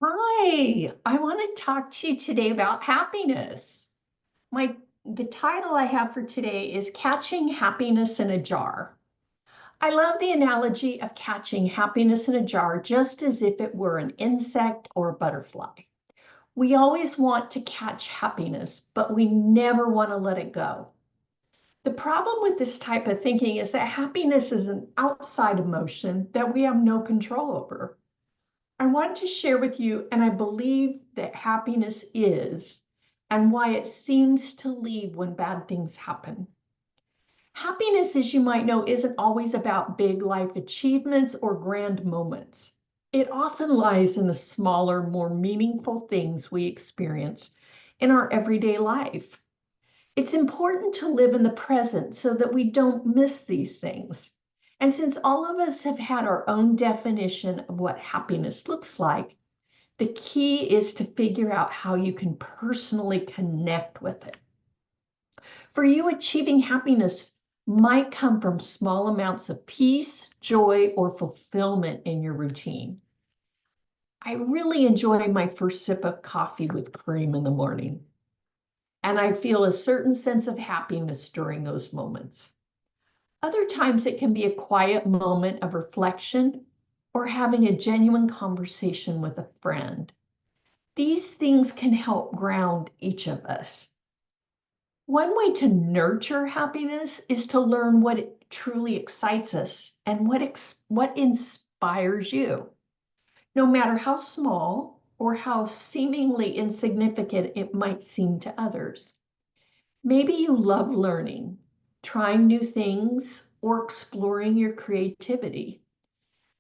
Hi, I want to talk to you today about happiness. The title I have for today is Catching Happiness in a Jar. I love the analogy of catching happiness in a jar just as if it were an insect or a butterfly. We always want to catch happiness, but we never want to let it go. The problem with this type of thinking is that happiness is an outside emotion that we have no control over. I want to share with you, and I believe that happiness is, and why it seems to leave when bad things happen. Happiness, as you might know, isn't always about big life achievements or grand moments. It often lies in the smaller, more meaningful things we experience in our everyday life. It's important to live in the present so that we don't miss these things. And since all of us have had our own definition of what happiness looks like, the key is to figure out how you can personally connect with it. For you, achieving happiness might come from small amounts of peace, joy, or fulfillment in your routine. I really enjoy my first sip of coffee with cream in the morning, and I feel a certain sense of happiness during those moments. Other times, it can be a quiet moment of reflection or having a genuine conversation with a friend. These things can help ground each of us. One way to nurture happiness is to learn what it truly excites us and what inspires you, no matter how small or how seemingly insignificant it might seem to others. Maybe you love learning, trying new things, or exploring your creativity.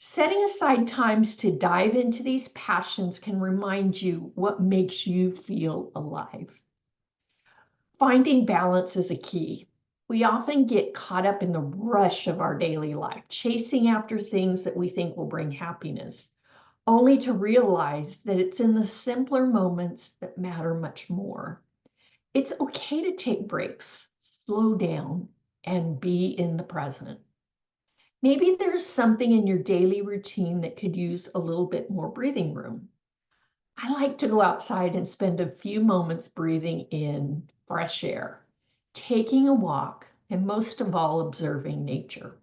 Setting aside times to dive into these passions can remind you what makes you feel alive. Finding balance is a key. We often get caught up in the rush of our daily life, chasing after things that we think will bring happiness, only to realize that it's in the simpler moments that matter much more. It's okay to take breaks, slow down, and be in the present. Maybe there's something in your daily routine that could use a little bit more breathing room. I like to go outside and spend a few moments breathing in fresh air, taking a walk, and most of all, observing nature.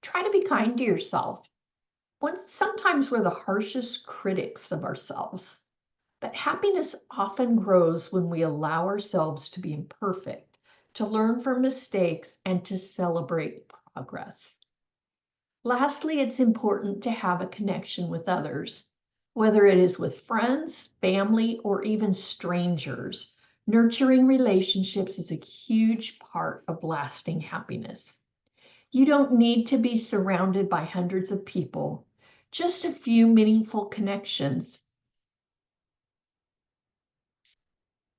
Try to be kind to yourself. Sometimes we're the harshest critics of ourselves, but happiness often grows when we allow ourselves to be imperfect, to learn from mistakes, and to celebrate progress. Lastly, it's important to have a connection with others, whether it is with friends, family, or even strangers. Nurturing relationships is a huge part of lasting happiness. You don't need to be surrounded by hundreds of people, just a few meaningful connections.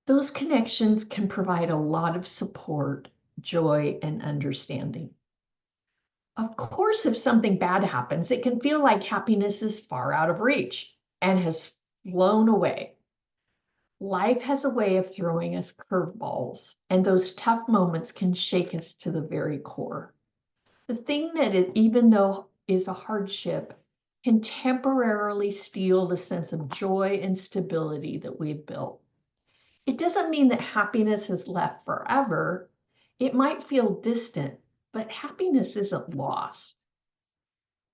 Those connections can provide a lot of support, joy, and understanding. Of course, if something bad happens, it can feel like happiness is far out of reach and has flown away. Life has a way of throwing us curveballs, and those tough moments can shake us to the very core. The thing that, even though is a hardship, can temporarily steal the sense of joy and stability that we've built. It doesn't mean that happiness has left forever. It might feel distant, but happiness isn't lost.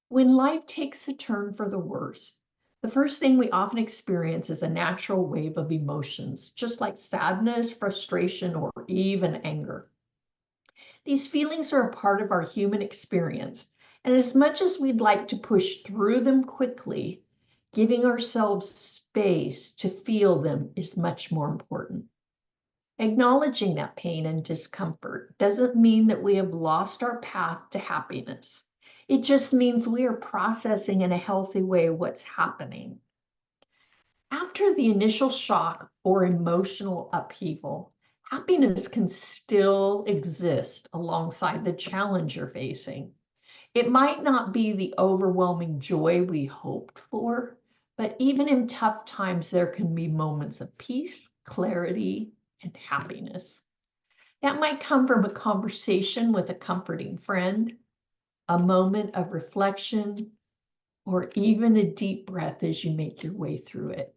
When life takes a turn for the worse, the first thing we often experience is a natural wave of emotions, just like sadness, frustration, or even anger. These feelings are a part of our human experience, and as much as we'd like to push through them quickly, giving ourselves space to feel them is much more important. Acknowledging that pain and discomfort doesn't mean that we have lost our path to happiness. It just means we are processing in a healthy way what's happening. After the initial shock or emotional upheaval, happiness can still exist alongside the challenge you're facing. It might not be the overwhelming joy we hoped for, but even in tough times, there can be moments of peace, clarity, and happiness. That might come from a conversation with a comforting friend, a moment of reflection, or even a deep breath as you make your way through it.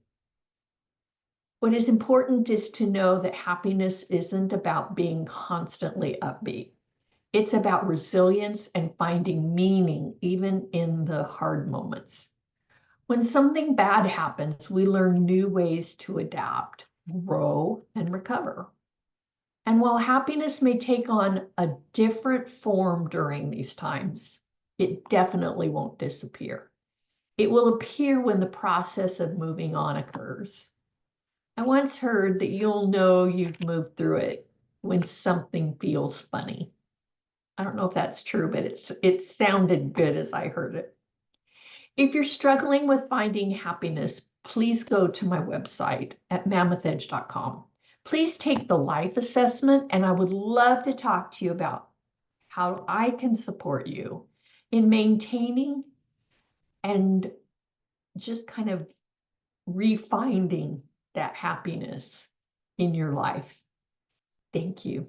What is important is to know that happiness isn't about being constantly upbeat. It's about resilience and finding meaning even in the hard moments. When something bad happens, we learn new ways to adapt, grow, and recover. And while happiness may take on a different form during these times, it definitely won't disappear. It will appear when the process of moving on occurs. I once heard that you'll know you've moved through it when something feels funny. I don't know if that's true, but it sounded good as I heard it. If you're struggling with finding happiness, please go to my website at mammouthedge.com. Please take the life assessment, and I would love to talk to you about how I can support you in maintaining and just kind of refinding that happiness in your life. Thank you.